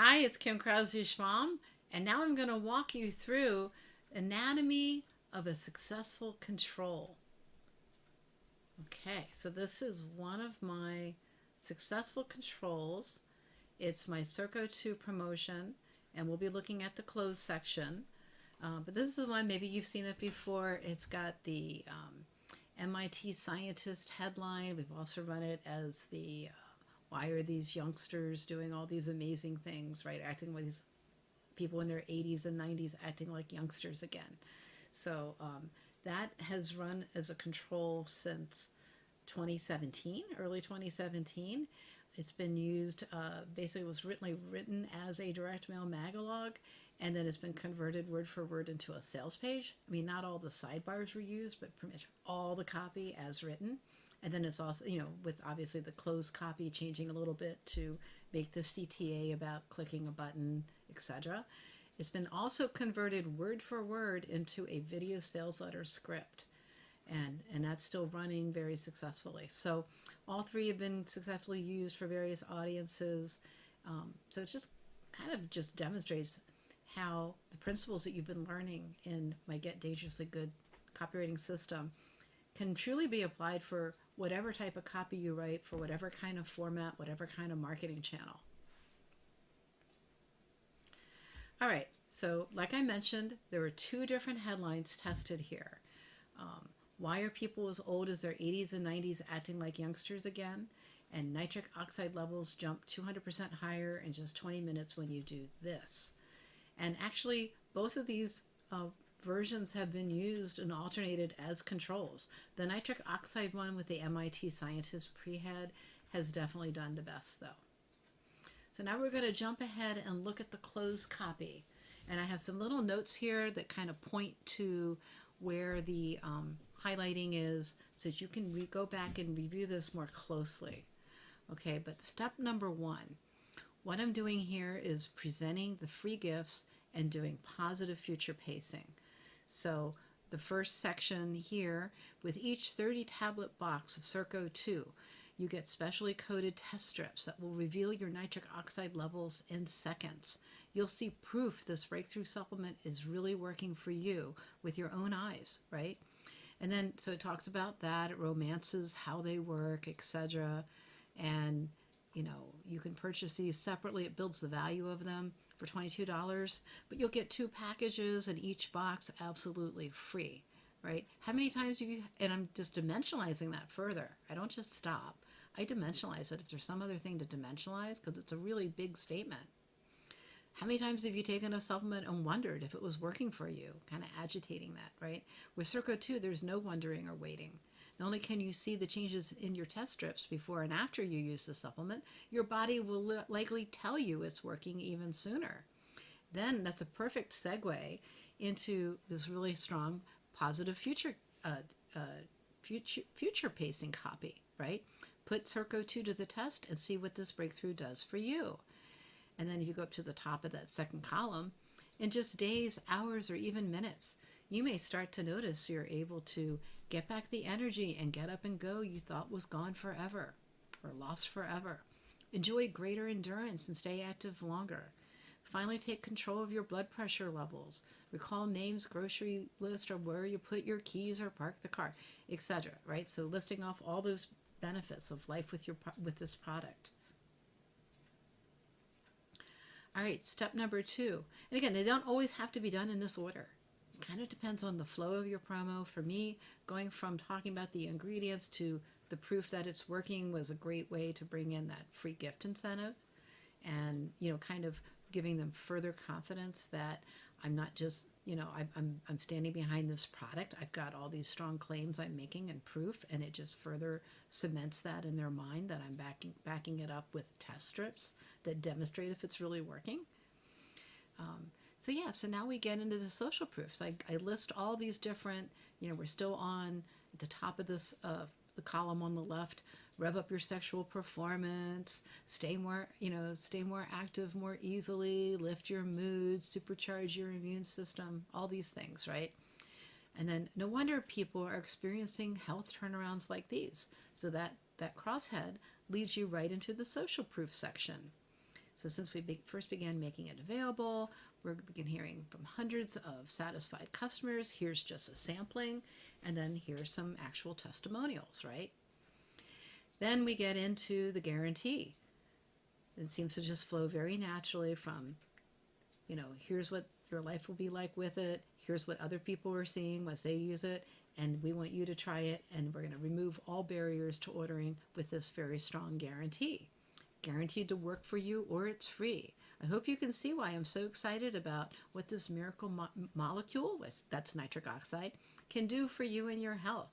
Hi, it's Kim Krause-Schwam, and now I'm going to walk you through anatomy of a successful control. Okay, so this is one of my successful controls. It's my Circo 2 promotion, and we'll be looking at the closed section. But this is one, maybe you've seen it before. It's got the MIT scientist headline. We've also run it as the why are these youngsters doing all these amazing things, right? Acting like these people in their 80s and 90s acting like youngsters again. So that has run as a control since 2017, early 2017. It's been used, basically it was written as a direct mail magalog, and then it's been converted word for word into a sales page. I mean, not all the sidebars were used, but pretty much all the copy as written. And then it's also, with obviously the closed copy changing a little bit to make the CTA about clicking a button, etc. It's been also converted word for word into a video sales letter script. And that's still running very successfully. So all three have been successfully used for various audiences. So it just demonstrates how the principles that you've been learning in my Get Dangerously Good copywriting system can truly be applied for whatever type of copy you write, for whatever kind of format, whatever kind of marketing channel. All right, so like I mentioned, there were two different headlines tested here. Why are people as old as their 80s and 90s acting like youngsters again? And nitric oxide levels jump 200% higher in just 20 minutes when you do this. And actually, both of these versions have been used and alternated as controls. The nitric oxide one with the MIT scientist pre-head has definitely done the best, though. So now we're going to jump ahead and look at the closed copy. And I have some little notes here that kind of point to where the highlighting is so that you can go back and review this more closely. Okay, but step number one, what I'm doing here is presenting the free gifts and doing positive future pacing. So the first section here, with each 30 tablet box of Circo 2, you get specially coded test strips that will reveal your nitric oxide levels in seconds. You'll see proof this breakthrough supplement is really working for you with your own eyes, right? And then, so it talks about that, it romances how they work, etc. And, you can purchase these separately. It builds the value of them for $22, but you'll get 2 packages and each box absolutely free, right? How many times have you, and I'm just dimensionalizing that further. I don't just stop. I dimensionalize it if there's some other thing to dimensionalize, because it's a really big statement. How many times have you taken a supplement and wondered if it was working for you? Kind of agitating that, right? With Circo 2, there's no wondering or waiting. Not only can you see the changes in your test strips before and after you use the supplement, your body will likely tell you it's working even sooner. Then that's a perfect segue into this really strong positive future pacing copy, right? Put Circo 2 to the test and see what this breakthrough does for you. And then if you go up to the top of that second column, in just days, hours, or even minutes, you may start to notice you're able to get back the energy and get up and go you thought was gone forever or lost forever. Enjoy greater endurance and stay active longer. Finally, take control of your blood pressure levels. Recall names, grocery list, or where you put your keys or park the car, etc. Right? So listing off all those benefits of life with this product. All right, step number 2. And again, they don't always have to be done in this order. It kind of depends on the flow of your promo. For me, going from talking about the ingredients to the proof that it's working was a great way to bring in that free gift incentive and, kind of giving them further confidence that I'm not just, I'm standing behind this product. I've got all these strong claims I'm making and proof, and it just further cements that in their mind that I'm backing it up with test strips that demonstrate if it's really working. So now we get into the social proofs. I list all these different, we're still on at the top of this, the column on the left, rev up your sexual performance, stay more active more easily, lift your mood, supercharge your immune system, all these things, right? And then no wonder people are experiencing health turnarounds like these. So that crosshead leads you right into the social proof section. So since we first began making it available, we're began hearing from hundreds of satisfied customers. Here's just a sampling, and then here's some actual testimonials, right? Then we get into the guarantee. It seems to just flow very naturally from, here's what your life will be like with it. Here's what other people are seeing once they use it. And we want you to try it. And we're going to remove all barriers to ordering with this very strong guarantee. Guaranteed to work for you, or it's free. I hope you can see why I'm so excited about what this miracle molecule, that's nitric oxide, can do for you and your health,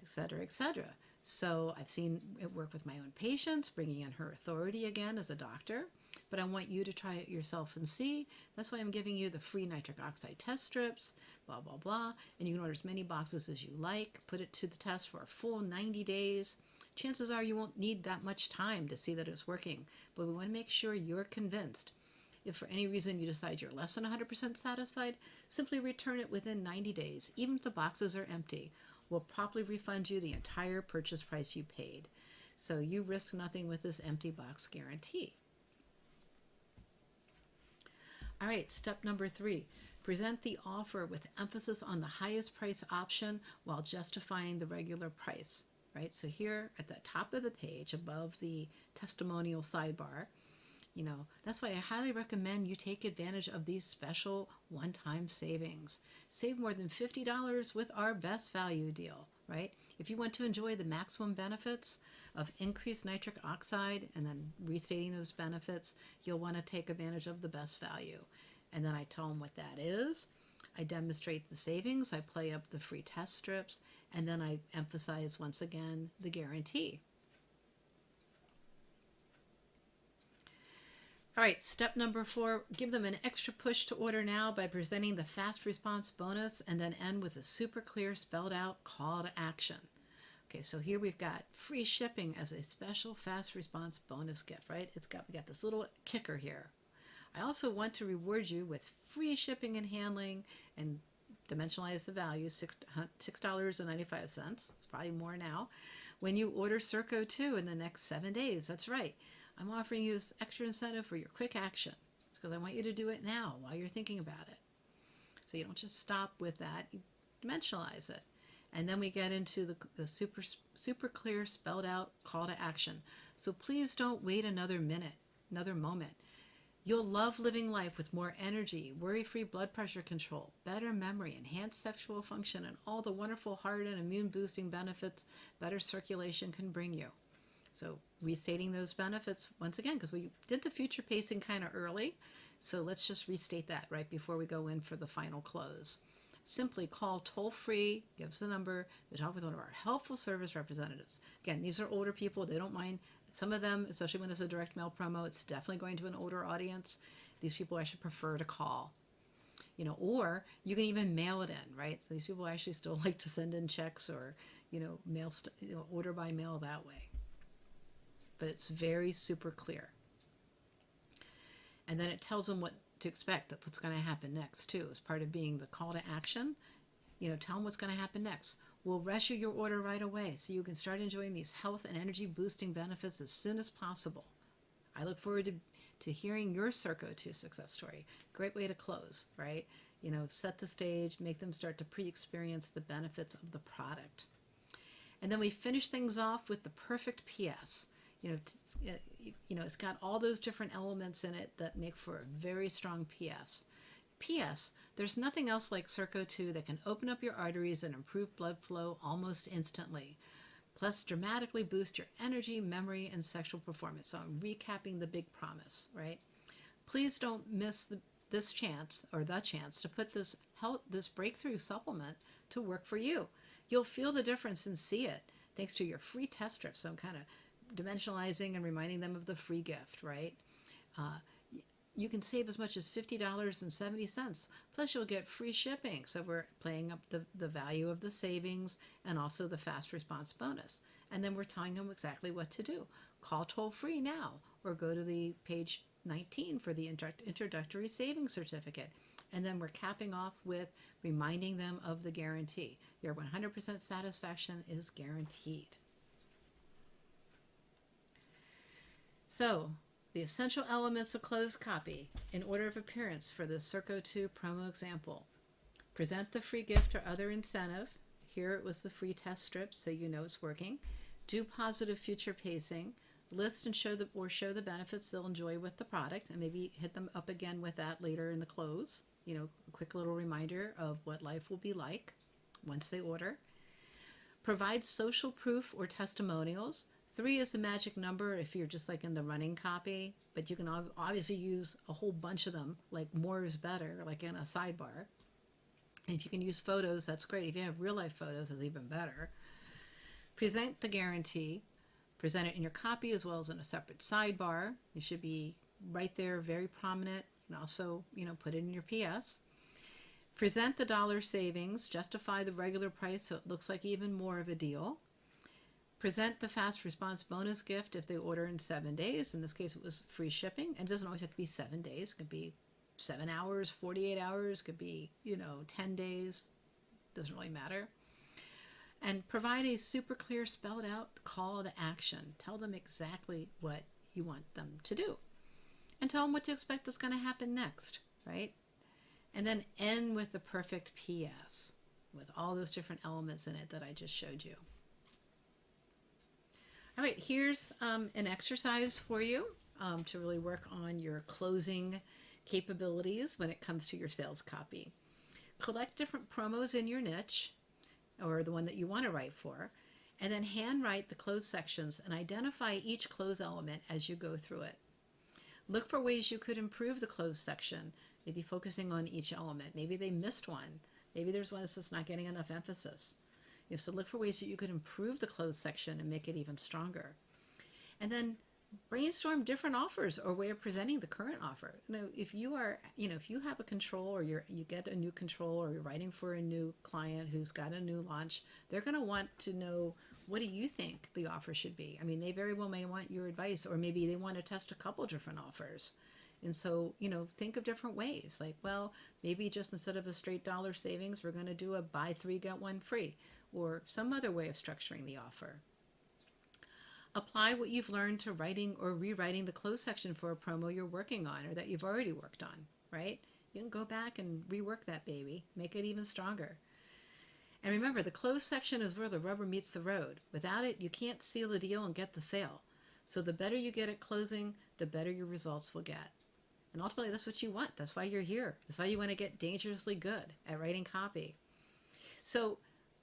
et cetera, et cetera. So I've seen it work with my own patients, bringing in her authority again as a doctor. But I want you to try it yourself and see. That's why I'm giving you the free nitric oxide test strips, blah, blah, blah. And you can order as many boxes as you like, put it to the test for a full 90 days. Chances are you won't need that much time to see that it's working. But we want to make sure you're convinced. If for any reason you decide you're less than 100% satisfied, simply return it within 90 days, even if the boxes are empty. We'll promptly refund you the entire purchase price you paid. So you risk nothing with this empty box guarantee. All right, step number 3. Present the offer with emphasis on the highest price option while justifying the regular price, right? So here at the top of the page above the testimonial sidebar, that's why I highly recommend you take advantage of these special one-time savings. Save more than $50 with our best value deal, right? If you want to enjoy the maximum benefits of increased nitric oxide and then restating those benefits, you'll want to take advantage of the best value. And then I tell them what that is. I demonstrate the savings. I play up the free test strips. And then I emphasize once again the guarantee. All right, step number 4, give them an extra push to order now by presenting the fast response bonus and then end with a super clear spelled out call to action. Okay, so here we've got free shipping as a special fast response bonus gift, right? We got this little kicker here. I also want to reward you with free shipping and handling and dimensionalize the value, $6.95. It's probably more now. When you order Circo 2 in the next 7 days, that's right. I'm offering you this extra incentive for your quick action. It's because I want you to do it now while you're thinking about it. So you don't just stop with that, you dimensionalize it. And then we get into the super clear spelled out call to action. So please don't wait another minute, another moment. You'll love living life with more energy, worry-free blood pressure control, better memory, enhanced sexual function, and all the wonderful heart and immune-boosting benefits better circulation can bring you. So restating those benefits once again, because we did the future pacing kind of early. So let's just restate that right before we go in for the final close. Simply call toll-free, give us the number, to talk with one of our helpful service representatives. Again, these are older people. They don't mind. Some of them, especially when it's a direct mail promo, it's definitely going to an older audience. These people actually prefer to call. Or you can even mail it in, right? So these people actually still like to send in checks or, mail, order by mail that way. But it's very super clear. And then it tells them what to expect, what's going to happen next too, as part of being the call to action. Tell them what's going to happen next. We'll rush you your order right away so you can start enjoying these health and energy boosting benefits as soon as possible. I look forward to hearing your Circo 2 success story. Great way to close, right? Set the stage, make them start to pre-experience the benefits of the product. And then we finish things off with the perfect PS. It's got all those different elements in it that make for a very strong PS. P.S. There's nothing else like Circo 2 that can open up your arteries and improve blood flow almost instantly. Plus, dramatically boost your energy, memory, and sexual performance. So I'm recapping the big promise, right? Please don't miss this chance or the chance to put this breakthrough supplement to work for you. You'll feel the difference and see it thanks to your free test strip. So I'm kind of dimensionalizing and reminding them of the free gift, right? You can save as much as $50.70. Plus, you'll get free shipping. So we're playing up the value of the savings and also the fast response bonus. And then we're telling them exactly what to do. Call toll-free now or go to the page 19 for the introductory savings certificate. And then we're capping off with reminding them of the guarantee. Your 100% satisfaction is guaranteed. So, The essential elements of closed copy in order of appearance for the Circo 2 promo example. Present the free gift or other incentive. Here it was the free test strips, so you know it's working. Do positive future pacing. List and show the benefits they'll enjoy with the product, and maybe hit them up again with that later in the close. You know, a quick little reminder of what life will be like once they order. Provide social proof or testimonials. 3 is the magic number if you're just like in the running copy, but you can obviously use a whole bunch of them, like more is better, like in a sidebar. And if you can use photos, that's great. If you have real life photos, it's even better. Present the guarantee. Present it in your copy as well as in a separate sidebar. It should be right there, very prominent. You can also, put it in your PS. Present the dollar savings. Justify the regular price so it looks like even more of a deal. Present the fast response bonus gift if they order in 7 days. In this case, it was free shipping. And it doesn't always have to be 7 days. It could be 7 hours, 48 hours. It could be, 10 days. Doesn't really matter. And provide a super clear, spelled out call to action. Tell them exactly what you want them to do. And tell them what to expect is going to happen next, right? And then end with the perfect PS with all those different elements in it that I just showed you. All right, here's an exercise for you to really work on your closing capabilities when it comes to your sales copy. Collect different promos in your niche, or the one that you want to write for, and then handwrite the close sections and identify each close element as you go through it. Look for ways you could improve the close section, maybe focusing on each element. Maybe they missed one. Maybe there's one that's not getting enough emphasis. So look for ways that you could improve the close section and make it even stronger. And then brainstorm different offers or way of presenting the current offer. If you are, if you have a control or you get a new control or you're writing for a new client who's got a new launch, they're going to want to know, what do you think the offer should be? I mean, they very well may want your advice, or maybe they want to test a couple different offers. And so, think of different ways. Like, well, maybe just instead of a straight dollar savings, we're going to do a buy 3, get 1 free, or some other way of structuring the offer. Apply what you've learned to writing or rewriting the close section for a promo you're working on or that you've already worked on, right? You can go back and rework that baby, make it even stronger. And remember, the close section is where the rubber meets the road. Without it, you can't seal the deal and get the sale. So the better you get at closing, the better your results will get. And ultimately, that's what you want. That's why you're here. That's why you want to get dangerously good at writing copy. So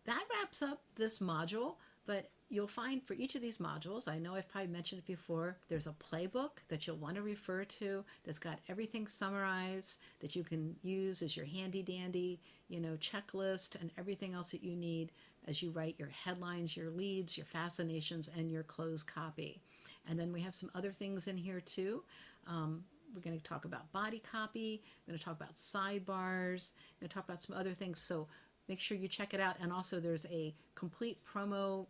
that wraps up this module, but you'll find for each of these modules, I know I've probably mentioned it before, there's a playbook that you'll want to refer to that's got everything summarized that you can use as your handy dandy, checklist and everything else that you need as you write your headlines, your leads, your fascinations, and your closed copy. And then we have some other things in here too. We're going to talk about body copy. We're going to talk about sidebars. We're going to talk about some other things. So make sure you check it out. And also there's a complete promo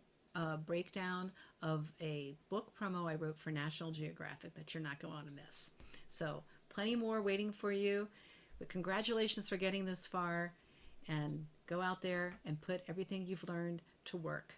breakdown of a book promo I wrote for National Geographic that you're not going to want to miss. So plenty more waiting for you. But congratulations for getting this far. And go out there and put everything you've learned to work.